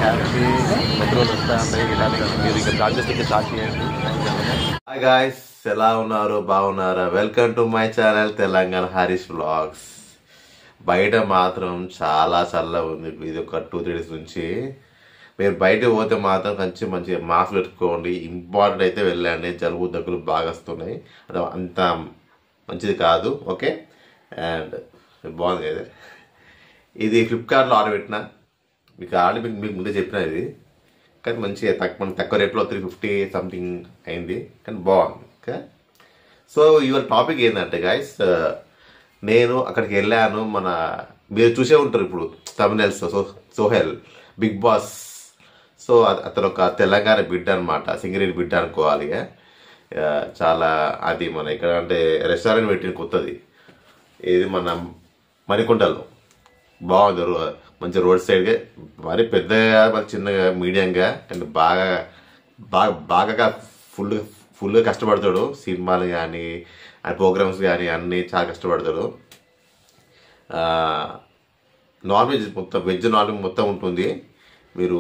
Happy కొత్త రోజులు వస్తా ఉంటాయి. ఇలాంటి మీరు ఇంకా స్టార్ట్ చేస్తే ఇంకా స్టార్ట్ చేయండి. హాయ్ గాయ్స్, ఎలా ఉన్నారు? బాగున్నారా? Welcome to my channel Telangana Harish vlogs. బయట మాత్రం చాలా చల్లగా ఉంది. ఇది ఒక 2-3 డేస్ నుంచి. మీరు బయటకు పోతే మాత్రం మంచిగా మాస్క్ పెట్టుకోండి. ఇంపార్టెంట్ అయితే వెళ్ళండి. జలుబు దగ్గులు బాగా వస్తున్నాయి. అంటే అంత మంచిది కాదు. ఓకే, అండ్ బాగుంది కదా. ఇది ఫ్లిప్కార్ట్లో ఆర్డర్ పెట్టిన, మీకు ఆల్రెడీ మీకు ముందే చెప్పిన ఇది. కానీ మంచిగా తక్కువ రేట్లో 350 సంథింగ్ అయింది, కానీ బాగుంది. ఓకే, సో ఇవాళ టాపిక్ ఏంటంటే గాయస్, నేను అక్కడికి వెళ్ళాను. మీరు చూసే ఉంటారు ఇప్పుడు Tamil Nadu Sohel Bigg Boss. So అతను ఒక తెలంగాణ బిడ్డ అనమాట, సింగరేణి బిడ్డ అనుకోవాలి. చాలా అది మన ఇక్కడ అంటే రెస్టారెంట్ పెట్టిన కొత్తది, ఇది మన మణికొండలో. బాగుంది, మంచి రోడ్ సైడ్గా, మరి పెద్దగా మరి చిన్నగా మీడియంగా, అండ్ బాగా ఫుల్గా కష్టపడతాడు. సినిమాలు కానీ ప్రోగ్రామ్స్ కానీ అన్నీ చాలా కష్టపడతాడు. నాన్ వెజ్ మొత్తం, వెజ్ నాన్ వెజ్ మొత్తం ఉంటుంది. మీరు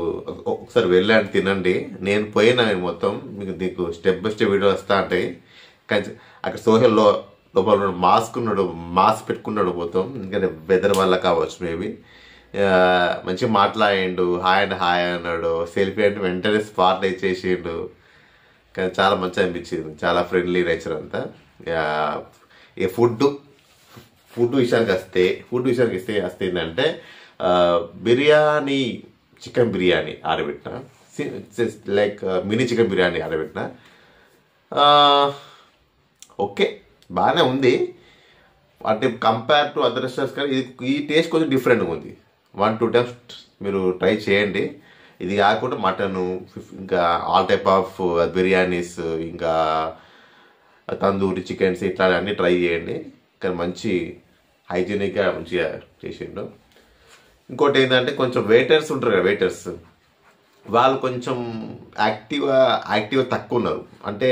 ఒకసారి వెళ్ళండి, తినండి. నేను పోయినా మొత్తం మీకు స్టెప్ బై స్టెప్ వీడియో వస్తా ఉంటాయి. కానీ అక్కడ సోషల్లో లోపల మాస్క్ పెట్టుకున్నాడు మొత్తం, ఎందుకంటే వెదర్ వల్ల కావచ్చు మేబీ. మంచిగా మాట్లాడిండు, హాయ్ అన్నాడు. సెల్ఫీ అంటే వెంటనే స్పాట్ ఇచ్చేసిండు. కానీ చాలా మంచిగా అనిపించింది, చాలా ఫ్రెండ్లీ నేచర్ అంతా. ఈ ఫుడ్ విషయానికి వస్తే ఏంటంటే బిర్యానీ, చికెన్ బిర్యానీ ఆడబెట్టిన, లైక్ మినీ చికెన్ బిర్యానీ ఆడబెట్టిన. ఓకే, బాగానే ఉంది. అంటే కంపేర్ టు అదర్ రెస్టారెంట్స్ కానీ ఈ టేస్ట్ కొంచెం డిఫరెంట్గా ఉంది. 1-2 టైమ్స్ మీరు ట్రై చేయండి. ఇది కాకుండా మటను, ఇంకా ఆల్ టైప్ ఆఫ్ బిర్యానీస్, ఇంకా తందూరి చికెన్స్, ఇట్లా అన్నీ ట్రై చేయండి. కానీ మంచి హైజీనిక్గా మంచిగా చేసిండు. ఇంకోటి ఏంటంటే కొంచెం వెయిటర్స్ ఉంటారు కదా, వెయిటర్స్ వాళ్ళు కొంచెం యాక్టివ్గా తక్కువ ఉన్నారు. అంటే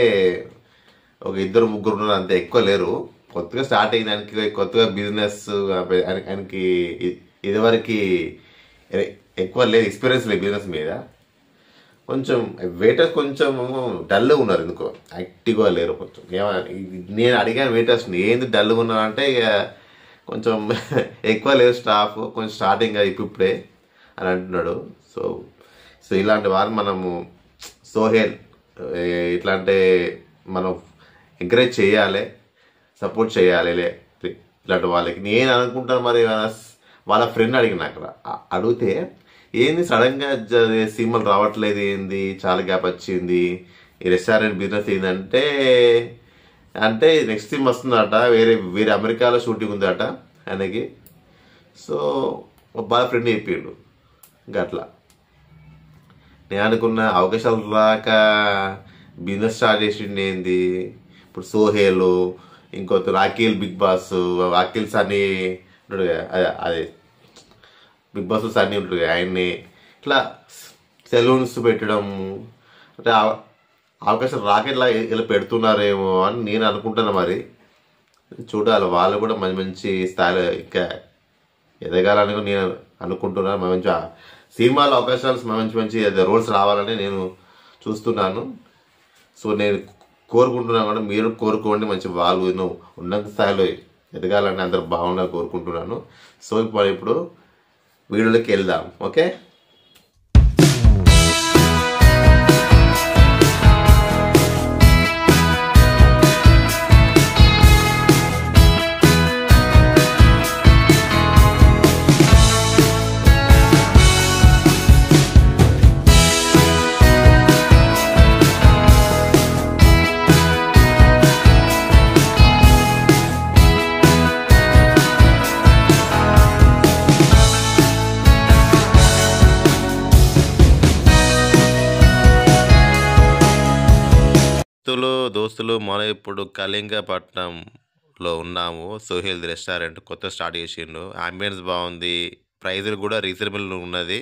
ఒక 2-3 ఉన్నారు, అంతే, ఎక్కువ లేరు. కొత్తగా స్టార్ట్ అయిన ఆయనకి, కొత్తగా బిజినెస్ ఆయనకి ఇదివరకు ఎక్కువ లేదు, ఎక్స్పీరియన్స్ లేదు బిజినెస్ మీద. కొంచెం వెయిటర్స్ కొంచెం డల్గా ఉన్నారు, ఎందుకో యాక్టివ్గా లేరు. కొంచెం నేను అడిగాను వెయిటర్స్ని, ఏంది డల్గా ఉన్నా అంటే ఇక కొంచెం ఎక్కువ లేదు స్టాఫ్, కొంచెం స్టార్టింగ్ ఇప్పుడే అని అంటున్నాడు. సో ఇలాంటి వాళ్ళు మనము సోహెల్ ఇట్లా అంటే మనం ఎంకరేజ్ చేయాలి, సపోర్ట్ చేయాలి ఇలాంటి వాళ్ళకి. నేను అనుకుంటాను, మరి వాళ్ళ ఫ్రెండ్ అడిగిన అక్కడ అడిగితే, ఏంది సడన్గా సినిమాలు రావట్లేదు, ఏంది చాలా గ్యాప్ వచ్చింది, ఈ రెస్టారెంట్ బిజినెస్ ఏంటంటే, అంటే నెక్స్ట్ సినిమా వస్తుందట, వేరే అమెరికాలో షూటింగ్ ఉందట ఆయనకి. సో బాగా ఫ్రెండ్ చెప్పిండు. ఇంకా అట్లా నేను అనుకున్న అవకాశాలు రాక బిజినెస్ స్టార్ట్ చేసిండు ఏంది. ఇప్పుడు సోహేలు, ఇంకొక రాఖీల్ బిగ్ బాస్, రాఖీల్ సన్నీ ఉంటాడు కదా, అదే బిగ్ బాస్ సన్నీ ఉంటాడు కదా, ఆయన్ని ఇట్లా సెలూన్స్ పెట్టడం, అంటే అవకాశం రాకెట్లా ఇలా పెడుతున్నారేమో అని నేను అనుకుంటున్నా. మరి చూడాలి, వాళ్ళు కూడా మంచి స్థాయిలో ఇంకా ఎదగాలని నేను అనుకుంటున్నాను. మంచి సినిమాలో అవకాశాలు మంచి రోల్స్ రావాలని నేను చూస్తున్నాను. సో నేను కోరుకుంటున్నాను కూడా, మీరు కోరుకోండి, మంచి వాళ్ళు ఉన్నత స్థాయిలో ఎదగాలని అందరు బాగుండాలని కోరుకుంటున్నాను. సో ఇప్పుడు వీడియోలోకి వెళ్దాం. ఓకే, దోస్తులు మనం ఇప్పుడు కళింగపట్నంలో ఉన్నాము. సోహెల్ రెస్టారెంట్ కొత్త స్టార్ట్ చేసిండు. అంబియన్స్ బాగుంది, ప్రైజులు కూడా రీజనబుల్ ఉన్నది,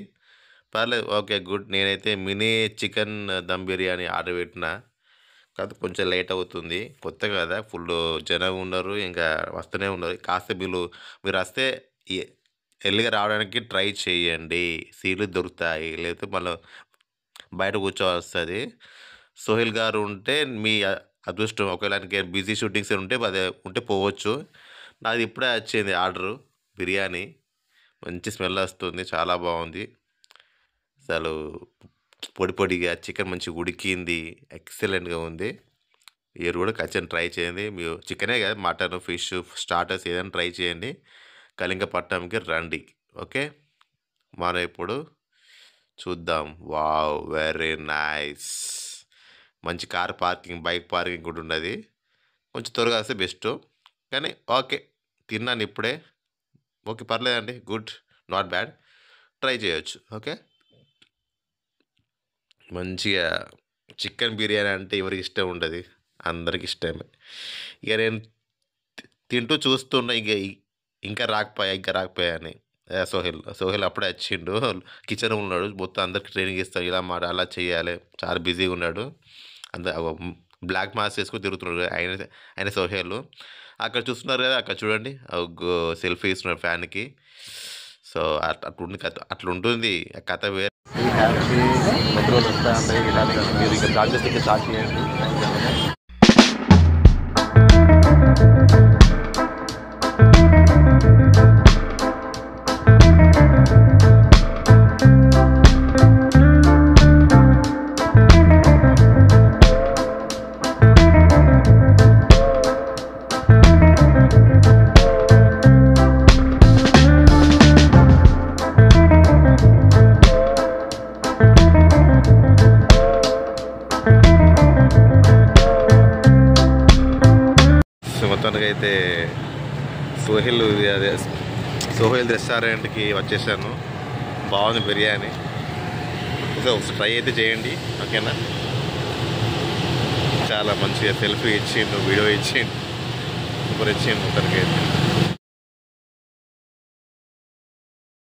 పర్లేదు. Okay, good. నేనైతే mini chicken dum biryani order పెట్టిన, కాదు కొంచెం లేట్ అవుతుంది, కొత్త కదా, ఫుల్ జనం ఉన్నారు, ఇంకా వస్తూనే ఉన్నారు. కాస్త మీరు వస్తే ఎర్లీగా రావడానికి ట్రై చేయండి. సీట్లు దొరుకుతాయి. లేకపోతే మళ్ళా బయట కూర్చోవాల్సి వస్తది. సోహెల్ గారు ఉంటే మీ అదృష్టం. ఒకవేళ ఆయనకి బిజీ షూటింగ్స్ ఉంటే అదే ఉంటే పోవచ్చు. నాది ఇప్పుడే వచ్చింది ఆర్డరు బిర్యానీ. మంచి స్మెల్ వస్తుంది. చాలా బాగుంది. అసలు పొడి పొడిగా చికెన్ మంచిగా ఉడికింది. ఎక్సలెంట్‌గా ఉంది. మీరు కూడా ఖచ్చితంగా ట్రై చేయండి. మీరు చికెనే కాదు మటన్, ఫిష్, స్టార్టర్స్ ఏదైనా ట్రై చేయండి. కళింగపట్నంకి రండి. ఓకే. మనం ఇప్పుడు చూద్దాం. వావ్! Very nice. మంచి కార్ పార్కింగ్, బైక్ పార్కింగ్ కూడా ఉన్నది. కొంచెం త్వరగా వస్తే బెస్టు. కానీ ఓకే. తిన్నాను ఇప్పుడే. ఓకే. పర్లేదండి. గుడ్. Not bad. ట్రై చేయొచ్చు. ఓకే. మంచిగా చికెన్ బిర్యానీ అంటే ఎవరికి ఇష్టం ఉండదు? అందరికి ఇష్టమే. ఇక నేను తింటూ చూస్తున్నా ఇంకా రాకపోయా, ఇంకా రాకపోయా అని. సోహెల్ అప్పుడే వచ్చిండు. కిచెన్‌లో ఉన్నాడు. మొత్తం అందరికి ట్రైనింగ్ ఇస్తాడు. ఇలా మాట అలా చేయాలి. చాలా బిజీగా ఉన్నాడు. అంత బ్లాక్ మాస్క్ వేసుకొని తిరుగుతున్నాడు. ఆయన సోహెల్. అక్కడ చూస్తున్నారు కదా! అక్కడ చూడండి. సెల్ఫీ ఇస్తున్నాడు ఫ్యాన్‌కి. సో, అట్లుంది కథ. అట్లుంటుంది ఆ కథ వేరే. ఈ హ్యాపీ కొద్ది రోజులు వస్తా ఉంటాయి. మీరు ఇక చార్జెస్ ఇంకా స్టార్ట్ చేయండి. మొత్తానికైతే అదే సోహెల్ రెస్టారెంట్కి వచ్చేసాను. బాగుంది బిర్యానీ. ఒకసారి ట్రై అయితే చేయండి. ఓకేనా. చాలా మంచిగా సెల్ఫీ ఇచ్చిండు, వీడియో ఇచ్చిండు, సూపర్ ఇచ్చిండు మొత్తానికైతే.